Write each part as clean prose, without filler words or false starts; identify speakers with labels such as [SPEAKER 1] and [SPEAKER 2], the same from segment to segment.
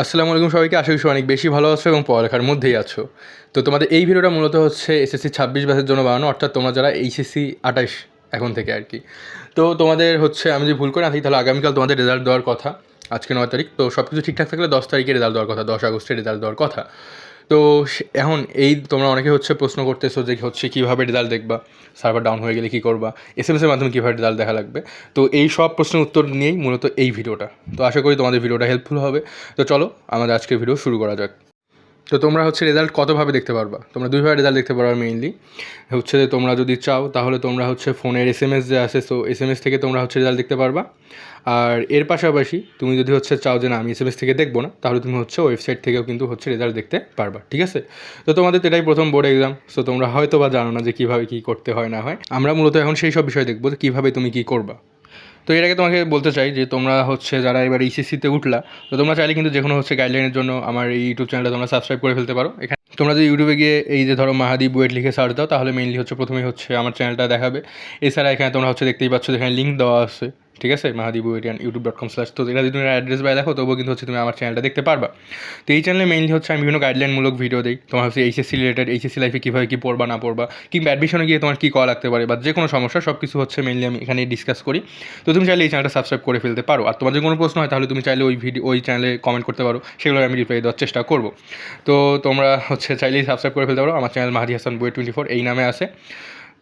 [SPEAKER 1] আসসালামু আলাইকুম সবাইকে। আশা করি অনেক বেশি ভালো আছো এবং পড়ালেখার মধ্যেই আছো। তো তোমাদের এই ভিডিওটা মূলত হচ্ছে এসএসসি 26 ব্যাচের জন্য বানানো, অর্থাৎ তোমরা যারা এইচএসসি 28 এখন থেকে আর কি। তো তোমাদের হচ্ছে আমি যদি ভুল করে না থাকি তাহলে আগামীকাল তোমাদের রেজাল্ট দেওয়ার কথা। আজকে 9 তারিখ, তো সব কিছু ঠিকঠাক থাকলে 10 তারিখে রেজাল্ট দেওয়ার কথা, 10 আগস্টে রেজাল্ট দেওয়ার কথা। তো এখন এই তোমরা অনেকে হচ্ছে প্রশ্ন করতেছো যে হচ্ছে কীভাবে রেজাল্ট দেখবা, সার্ভার ডাউন হয়ে গেলে কী করবা, এসএমএসের মাধ্যমে কীভাবে রেজাল্ট দেখা লাগবে। তো এই সব প্রশ্নের উত্তর নিয়েই মূলত এই ভিডিওটা। তো আশা করি তোমাদের ভিডিওটা হেল্পফুল হবে। তো চলো আমাদের আজকের ভিডিও শুরু করা যাক। তো তোমরা হচ্ছে রেজাল্ট কতভাবে দেখতে পারবা, তোমরা দুইভাবে রেজাল্ট দেখতে পারবা মেইনলি। হচ্ছে যে তোমরা যদি চাও তাহলে তোমরা হচ্ছে ফোনের এসএমএস যে আসে, সো এসএমএস থেকে তোমরা হচ্ছে রেজাল্ট দেখতে পারবা। আর এর পাশাপাশি তুমি যদি হচ্ছে চাও যে না আমি এসএমএস থেকে দেখবো না, তাহলে তুমি হচ্ছে ওয়েবসাইট থেকেও কিন্তু হচ্ছে রেজাল্ট দেখতে পারবা, ঠিক আছে। তো তোমাদের তো এটাই প্রথম বোর্ড এক্সাম, সো তোমরা হয়তো বা জানো না যে কীভাবে কী করতে হয় না হয়। আমরা মূলত এখন সেই সব বিষয় দেখবো যে কীভাবে তুমি কী করবা। তো এর আগে তোমাকে বলতে চাই যে তোমরা হচ্ছে যারা এবার এইচএসসিতে উঠলা, তো তোমরা চাইলে কিন্তু যে কোনো হচ্ছে গাইডলাইনের জন্য আমার এই ইউটিউব চ্যানেলটা তোমরা সাবস্ক্রাইব করে ফেলতে পারো। এখানে তোমরা যদি ইউটিউবে গিয়ে এই যে ধরো মাহাদি বুয়েট লিখে সার্চ দাও, তাহলে মেইনলি হচ্ছে প্রথমেই হচ্ছে আমার চ্যানেলটা দেখাবে। এছাড়া এখানে তোমরা হচ্ছে দেখতেই পাচ্ছ যেখানে লিঙ্ক দেওয়া আছে, ঠিক আছে, মাহাদি বুয়েটিয়ান youtube.com/। তো এটা যদি তুমি অ্যাড্রেস বাই দেখো তবুও কিন্তু হচ্ছে তুমি আমার চ্যানেলটা দেখতে পারবা। তো এই চ্যানেলে মেইনলি হচ্ছে আমি বিভিন্ন গাইডলাইনমূলক ভিডিও দিই। তোমার হচ্ছে এইচএসসি রিলেটেড, এইচএসসি লাইফে কীভাবে কী পড়বা না পড়বা, কিংবা অ্যাডমিশনে গিয়ে তোমার কী করা লাগতে পারে, বা যে কোনো সমস্যা সব কিছু হচ্ছে মেইনলি আমি এখানে ডিসকাস করি। তো তুমি চাইলে এই চ্যানেলটা সাবস্ক্রাইব করে ফেলতে পারো। আর তোমার যদি কোনো প্রশ্ন হয় তাহলে তুমি চাইলে ওই চ্যানেলে কমেন্ট করতে পারো, সেগুলো আমি রিপ্লাই দেওয়ার চেষ্টা করবো। তো তোমরা হচ্ছে চাইলেই সাবস্ক্রাইব করে ফেলতে পারো। আমার চ্যানেল মাহাদি হাসান বুয়েট 24 এই নামে আছে।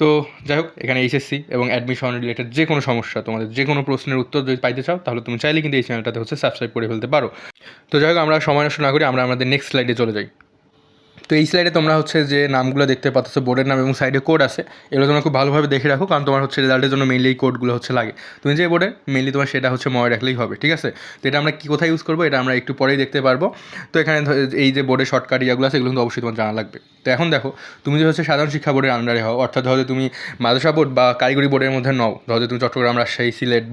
[SPEAKER 1] তো যাই হোক, এখানে এইচএসসি এবং অ্যাডমিশন রিলেটেড যে কোনো সমস্যা, তোমাদের যে কোনো প্রশ্নের উত্তর যদি পাইতে চাও তাহলে তুমি চাইলে কিন্তু এই চ্যানেলটাতে হচ্ছে সাবস্ক্রাইব করে ফেলতে পারো। তো যাই হোক, আমরা সময় নষ্ট না করি আমরা আমাদের নেক্সট স্লাইডে চলে যাই। তো এই স্লাইডে তোমরা হচ্ছে যে নামগুলো দেখতে পাচ্ছ, বোর্ডের নাম এবং সাইডে কোড আছে, এগুলো তোমরা খুব ভালোভাবে দেখে রাখো, কারণ তোমার হচ্ছে রেজাল্টের জন্য মেইনলি এই কোডগুলো হচ্ছে লাগে। তুমি যে বোর্ডে মেইনলি তোমার সেটা হচ্ছে মনে রাখলেই হবে, ঠিক আছে। তো এটা আমরা কী কোথায় ইউজ করবো এটা আমরা একটু পরেই দেখতে পারবো। তো এখানে এই যে বোর্ডের শর্টকাট ইয়াগুলো আছে এগুলো কিন্তু অবশ্যই তোমার জানা লাগবে। তো এখন দেখো, তুমি যে হচ্ছে সাধারণ শিক্ষা বোর্ডের আন্ডারে হও, অর্থাৎ ধরো তুমি মাদ্রাসা বোর্ড বা কারিগরি বোর্ডের মধ্যে নও, ধরো তুমি চট্টগ্রাম, রাজশাহী, সিলেট,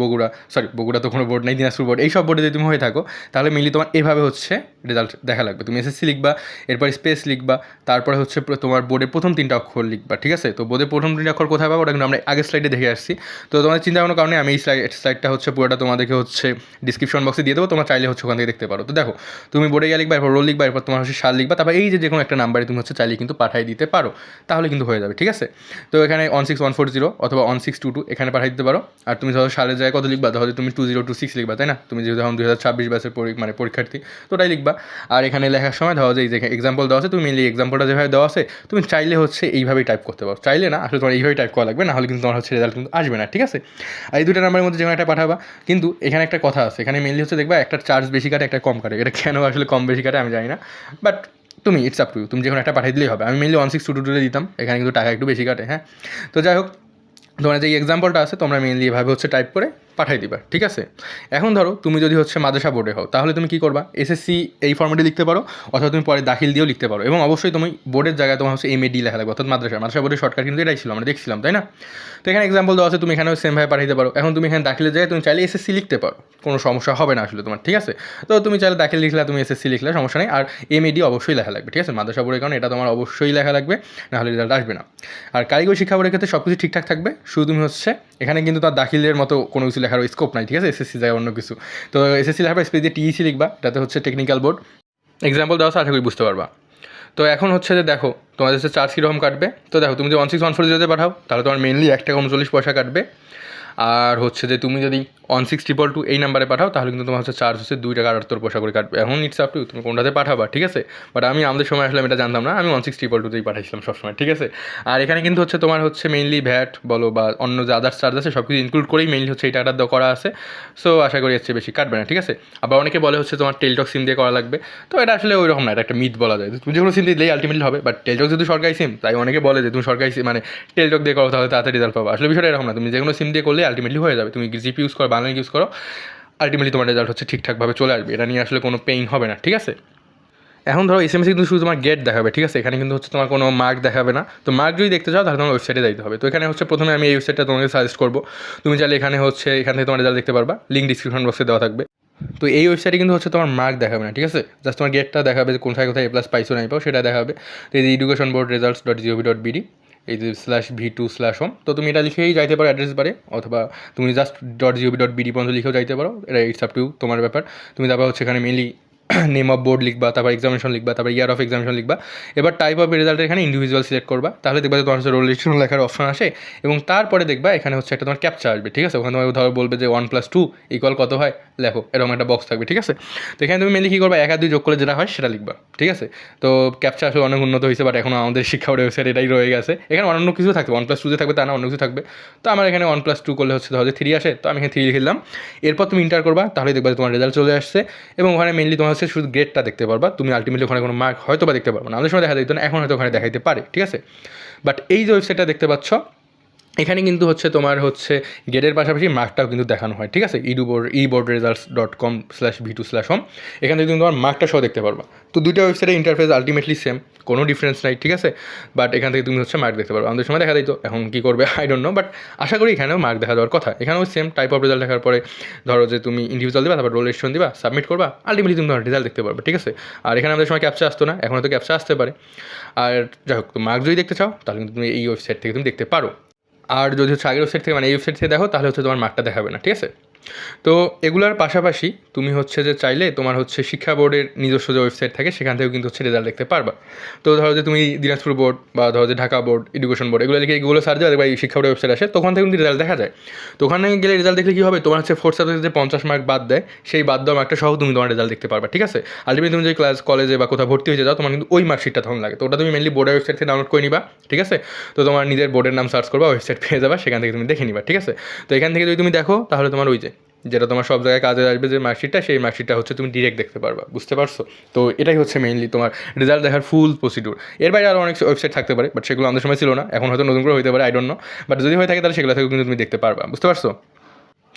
[SPEAKER 1] বগুড়া তো কোনো বোর্ড নেই, দিনাজপুর বোর্ড, এই সব বোর্ডে যদি তুমি হয়ে থাকো তাহলে মেইনলি তোমার এভাবে হচ্ছে রেজাল্ট দেখা লাগবে। তুমি এসএসসি লিখবা, এরপর স্পেস লিখবা, তারপরে হচ্ছে তোমার বোর্ডের প্রথম 3টা অক্ষর লিখবা, ঠিক আছে। তো বোর্ডের প্রথম 3টা অক্ষর কোথায় পাবো ওটা কিন্তু আমরা আগের স্লাইডে দেখে আসছি। তো তোমাদের চিন্তা কোনো কারণে আমি এই স্লাইডটা হচ্ছে পুরোটা তোমাদেরকে হচ্ছে ডিসক্রিপশন বক্সে দিয়ে দেবো, তোমরা চাইলে হচ্ছে ওখান থেকে দেখতে পারো। তো দেখো, তুমি বোর্ডে গিয়ে লিখবা, এরপর রোল লিখবা, এরপর তোমার হচ্ছে সাল লিখবা, তারপর এই যে কোনো একটা নাম্বারে তুমি হচ্ছে চাইলে কিন্তু পাঠিয়ে দিতে পারো, তাহলে কিন্তু হয়ে যাবে, ঠিক আছে। তো এখানে 16140 অথবা 1622 এখানে পাঠিয়ে দিতে পারো। আর তুমি ধরো সালের জায়গায় কত লিখবা, ধরো তুমি 2026 লিখবা, তাই না, তুমি যেহেতু এখন 2026 ব্যাচের পরীক্ষার্থী, তো ওটাই লিখবা। আর এখানে লেখার সময় ধরো যে এক্সাম্পল দেওয়া আছে, তুমি মেনলি এক্সাম্পলটা যেভাবে দেওয়া আছে তুমি চাইলে হচ্ছে এইভাবেই টাইপ করতে পারো, চাইলে না, আসলে তোমার এইভাবেই টাইপ করা লাগবে, না হলে কিন্তু তোমার হচ্ছে রেজাল্ট কিন্তু আসবে না, ঠিক আছে। আর এই দুটো নাম্বারের মধ্যে যে কোনো একটা পাঠাবা। কিন্তু এখানে একটা কথা আছে, এখানে মেনলি হচ্ছে দেখবা একটা চার্জ বেশি কাটে, একটা কম কাটে। এটা কেন আসলে কম বেশি কাটে আমি জানি না, বাট তুমি ইটস আপ টু ইউ, তুমি যে কোনো একটা পাঠিয়ে দিলেই হবে। আমি মেনলি 1622 দিতাম, এখানে কিন্তু টাকা একটু বেশি কাটে, হ্যাঁ। তো যাই হোক, তোমরা যে এক্সাম্পলটা আছে তোমরা মেনলি এভাবে হচ্ছে টাইপ করে পাঠাই দিবা, ঠিক আছে। এখন ধরো তুমি যদি হচ্ছে মাদ্রাসা বোর্ডে হও তাহলে তুমি কী করবা, এসএসসি এই ফর্মেটে লিখতে পারো, অথবা তুমি পরে দাখিল দিয়েও লিখতে পারো। এবং অবশ্যই তুমি বোর্ডের জায়গায় তোমার হচ্ছে MAD লেখা লাগবে, অর্থাৎ মাদ্রাসা বোর্ডের শর্টকাট কিন্তু এটাই ছিল, আমরা দেখছিলাম, তাই না। তো এখানে এক্সাম্পল দেওয়া আছে, তুমি এখানেও সেমভাবে পাঠাইতে পারো। এখন তুমি এখানে দাখিলের জায়গায় তুমি চাইলে এসএসসি লিখতে পারো, কোনো সমস্যা হবে না আসলে তোমার, ঠিক আছে। তো তুমি চাইলে দাখিল লিখলে, তুমি এসএসসি লিখলে সমস্যা নেই। আর MAD অবশ্যই লেখা লাগবে, ঠিক আছে, মাদ্রাসা বোর্ডের কারণে এটা তোমার অবশ্যই লেখা লাগবে, নাহলে রেজাল্ট আসবে না। আর কারিগরি শিক্ষা বোর্ডের ক্ষেত্রে সব কিছু ঠিকঠাক থাকবে, শুধু তুমি হচ্ছে এখানে কিন্তু তার দাখিলের মতো কোনো কিছু লেখার স্কোপ নাই, ঠিক আছে, এসএসসি যায় অন্য কিছু। তো এসএসসি লেখার স্পেস দিয়ে TEC লিখবা, এটাতে হচ্ছে টেকনিক্যাল বোর্ড। এক্সাম্পল দেওয়া আছে, আশা করি বুঝতে পারবা। তো এখন হচ্ছে যে দেখো তোমাদের হচ্ছে চার্জ কীরকম কাটবে। তো দেখো, তুমি যদি 16140 পাঠাও তাহলে তোমার মেনলি 1 টাকা 39 পয়সা কাটবে। আর হচ্ছে যে তুমি যদি 16222 এই নাম্বারে পাঠাও তাহলে কিন্তু তোমার হচ্ছে চার্জ হচ্ছে 2 টাকা 78 পয়সা করে কাটবে। এখন ইটস আপ টু তুমি কোনটাতে পাঠাবা, ঠিক আছে। বাট আমি আমাদের সময় আসলে এটা জানতাম না, আমি 16222তেই পাঠাইছিলাম সবসময়, ঠিক আছে। আর এখানে কিন্তু হচ্ছে তোমার হচ্ছে মেইনলি ভ্যাট বলো বা অন্য যে আদার্স চার্জ আছে সব কিছু ইনক্লুড করেই মেইনলি হচ্ছে এই টাকাটা করা আছে। সো আশা করি এর চেয়ে বেশি কাটবে না, ঠিক আছে। আবার অনেকে বলে হচ্ছে তোমার টেলটক সিম দিয়ে করা লাগবে, তো এটা আসলে ওই রকম না, এটা একটা মিথ বলা যায়। তুমি যে কোনো সিম দিলেই আলটিমেটলি হবে, বাট টেলটক যেহেতু সরকারি সিম তাই অনেকে বলে যে তুমি সরকারি সিম মানে টেলটক দিয়ে করো তাহলে তাড়াতাড়ি রেজাল্ট পাবো। আসলে বিষয়টা এরকম না, তুমি যে কোনো সিম দিয়ে করলে আলটিমেটলি হয়ে যাবে। তুমি জিপি ইউজ করো, বাংলা ইউজ করো, আলটিমেটলি তোমার রেজাল্ট হচ্ছে ঠিকঠাকভাবে চলে আসবে, এটা নিয়ে আসলে কোনো পেইন হবে না, ঠিক আছে। এখন ধরো এসএমএস কিন্তু শুধু তোমার গেট দেখাবে, ঠিক আছে, এখানে কিন্তু হচ্ছে তোমার কোনো মার্ক দেখাবে না। তো মার্ক যদি দেখতে চাও তাহলে তোমার ওয়েবসাইটে যাইতে হবে। তো এখানে হচ্ছে প্রথমে আমি এই ওয়েবসাইটটা তোমাকে সাজেস্ট করবো। তুমি চাইলে এখানে হচ্ছে এখান থেকে তোমার রেজাল্ট দেখতে পারবা, লিঙ্ক ডিসক্রিপশন বক্সে দেওয়া থাকবে। তো এই ওয়েবসাইটে কিন্তু হচ্ছে তোমার মার্ক দেখাবে না, ঠিক আছে, জাস্ট তোমার গেটটা দেখাবে যে কোথায় কোথায় A+ পাইছো নাই পাও সেটা দেখাবে। তো এই যে educationboardresults.gov.bd এই যে /v2/home, তো তুমি এটা লিখেই যাইতে পারো অ্যাড্রেস বারে, অথবা তুমি জাস্ট .gov.bd পর্যন্ত লিখেও যাইতে পারো, এটা ইটস আপ টু তোমার ব্যাপার। তুমি তারপর হচ্ছে এখানে মেনলি নেম অফ বোর্ড লিখবা, তারপর এক্সামিনেশন লিখবা, তারপর ইয়ার অফ এক্সামিনেশন লিখবা। এবার টাইপ অফ রেজাল্টের এখানে ইন্ডিভিজুয়াল সিলেক্ট করবা, তাহলে দেখবা যে তোমার হচ্ছে রোল রেজিস্ট্রেশন লেখার অপশন আসে, এবং তারপরে দেখবা এখানে হচ্ছে একটা তোমার ক্যাপচা আসবে, ঠিক আছে? ওখানে তোমার ধরো বলবে যে 1+2 ইকুয়াল কত হয় লেখো, এরকম একটা বক্স থাকবে, ঠিক আছে? তো এখানে তুমি মেনলি কী করবা, 1 আর 2 যোগ করলে যেটা হয় সেটা লিখবা, ঠিক আছে? তো ক্যাপচা আসলে অনেক উন্নত হয়েছে, বাট এখনও আমাদের শিক্ষা বোর্ডের ওয়েবসাইট এটাই রয়ে গেছে। এখানে অন্য কিছু থাকবে, 1+2 যে থাকবে তা না, অন্য কিছু থাকবে। তো আমার এখানে 1+2 করলে হচ্ছে ধরো যে 3 আসে, তো আমি এখানে 3 লিখে দিলাম। এরপর তুমি ইন্টার করবা, তাহলে দেখবা তোমার রেজাল্ট চলে আসছে, এবং ওখানে মেনলি তোমার হচ্ছে শুধু গ্রেডটা দেখতে পারবা, তুমি আলটিমেটলি ওখানে কোনো মার্ক হয়তো বা দেখতে পারবো না, আমাদের সময় দেখা দিত না, এখন হয়তো ওখানে দেখাইতে পারে, ঠিক আছে? বাট এই যে ওয়েবসাইটটা দেখতে পাচ্ছ, এখানে কিন্তু হচ্ছে তোমার হচ্ছে গ্রেডের পাশাপাশি মার্কটাও কিন্তু দেখানো হয়, ঠিক আছে? eboardresults.com/v2/home, এখান থেকে তুমি তোমার মার্কটা সহ দেখতে পারবা। তো দুইটা ওয়েবসাইটের ইন্টারফেস আলটিমেটলি সেম, কোনো ডিফারেন্স নাই, ঠিক আছে? বাট এখান থেকে তুমি হচ্ছে মার্ক দেখতে পারবে, আমাদের সময় দেখা দিত, এখন কী করবে আই ডোন্ট নো, বাট আশা করি এখানেও মার্ক দেখা দেওয়ার কথা। এখানেও সেম টাইপ অফ রেজাল্ট দেখার পরে ধরো যে তুমি ইন্ডিভিজুয়াল দিবা, তারপর রোল রেজিস্ট্রেশন দিবা, সাবমিট করবা, আলটিমেটলি তুমি তোমার রেজাল্ট দেখতে পারবে, ঠিক আছে? আর এখানে আমাদের সময় ক্যাপচা আসতো না, এখন হয়তো ক্যাপচা আসতে পারে। আর যাই হোক, মার্ক যদি দেখতে চাও তাহলে কিন্তু তুমি এই ওয়েবসাইট থেকে তুমি দেখতে পারো। আর যদি হচ্ছে আগের ওয়েবসাইট থেকে, মানে এই ওয়েবসাইট থেকে দেখো, তাহলে হচ্ছে তোমার মার্কটা দেখাবে না, ঠিক আছে? তো এগুলার পাশাপাশি তুমি হচ্ছে যে চাইলে তোমার হচ্ছে শিক্ষা বোর্ডের নিজস্ব যে ওয়েবসাইট থাকে সেখান থেকেও কিন্তু হচ্ছে রেজাল্ট দেখতে পারবা। তো ধরো যে তুমি দিনাজপুর বোর্ড বা ধরো যে ঢাকা বোর্ড, এডুকেশন বোর্ড, এগুলো লিখে এগুলো সার্চ দেওয়া, বা এই শিক্ষা বোর্ডের ওয়েবসাইট আসে, তখন থেকে কিন্তু রেজাল্ট দেখা যায়। তো ওখানে গেলে রেজাল্ট দেখলে কী হবে, তোমার হচ্ছে 4th সাবজেক্টে যে 50 মার্ক বাদ দেয়, সেই বাদ দেওয়া মার্কটা সহ তুমি তোমার রেজাল্ট দেখতে পারবা, ঠিক আছে? আলটিমেটলি তুমি যে কলেজে বা কোথাও ভর্তি হয়ে যাও, তোমার কিন্তু ওই মার্কশিটটা তখন লাগে। তো ওটা তুমি মেনলি বোর্ডের ওয়েবসাইট থেকে ডাউনলোড করে নিবা, ঠিক আছে? তো তোমার নিজের বোর্ডের নাম সার্চ করবা, ওয়েবসাইট পেয়ে যাবা, সেখান থেকে তুমি দেখে নিবা, ঠিক আছে? তো এখান থেকে যদি তুমি দেখো, তাহলে তোমার ওই যে যেটা তোমার সব জায়গায় কাজে আসবে যে মার্কশিটটা, সেই মার্কশিটটা হচ্ছে তুমি ডিরেক্ট দেখতে পারবা, বুঝতে পারছো? তো এটাই হচ্ছে মেইনলি তোমার রেজাল্ট দেখার ফুল প্রসিডিউর। এর বাইরে আরও অনেক ওয়েবসাইট থাকতে পারে, বাট সেগুলো আমাদের সময় ছিল না, এখন হয়তো নতুন করে হতে পারে, আই ডোন্ট নো। বাট যদি হয়ে থাকে তাহলে সেগুলো থেকে কিন্তু তুমি দেখতে পারবা, বুঝতে পারছো?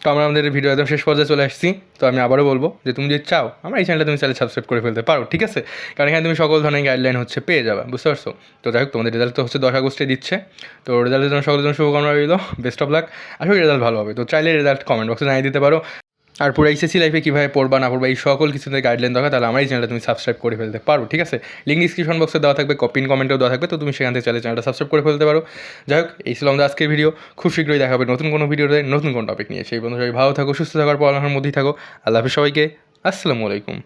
[SPEAKER 1] তো আমরা আমাদের ভিডিও একদম শেষ পর্যায়ে চলে আসছি। তো আমি আবারও বলবো যে তুমি যদি চাও, আমার এই চ্যানেলটা তুমি চাইলে সাবস্ক্রাইব করে ফেলতে পারো, ঠিক আছে? কারণ এখানে তুমি সকল ধরনের গাইডলাইন হচ্ছে পেয়ে যাবে, বুঝতে পারছো? তো যাই হোক, তোমাদের রেজাল্ট তো হচ্ছে 10 আগস্টে দিচ্ছে। তো রেজাল্টের জন্য সকলের জন্য শুভকামনা রইল, বেস্ট অফ লাক। আসলে রেজাল্ট ভালো হবে, তো চাইলে রেজাল্ট কমেন্ট বক্সে জানিয়ে দিতে পারো। আর পুরো এইচএসসি লাইফে কীভাবে পড়বা না পড়বা এই সকল কিছুতে গাইডলাইন দরকার, তাহলে আমার এই চ্যানেলটা তুমি সাবস্ক্রাইব করে ফেলতে পারো, ঠিক আছে? লিঙ্ক ডিসক্রিপশন বক্সে দেওয়া থাকবে, পিন কমেন্টেও দেওয়া থাকবে, তো তুমি সেখান থেকে চাইলে চ্যানেলটা সাবস্ক্রাইব করে ফেলতে পারো। যাই হোক, এই ছিল আমাদের আজকের ভিডিও। খুব শীঘ্রই দেখা হবে নতুন কোনো ভিডিওতে, নতুন কোনো টপিক নিয়ে। সেই বন্ধু সবাই ভালো থাকো, সুস্থ থাকার পড়াশোনার মধ্যেই থাকো। আল্লাহ হাফিজ সবাইকে, আসসালামু আলাইকুম।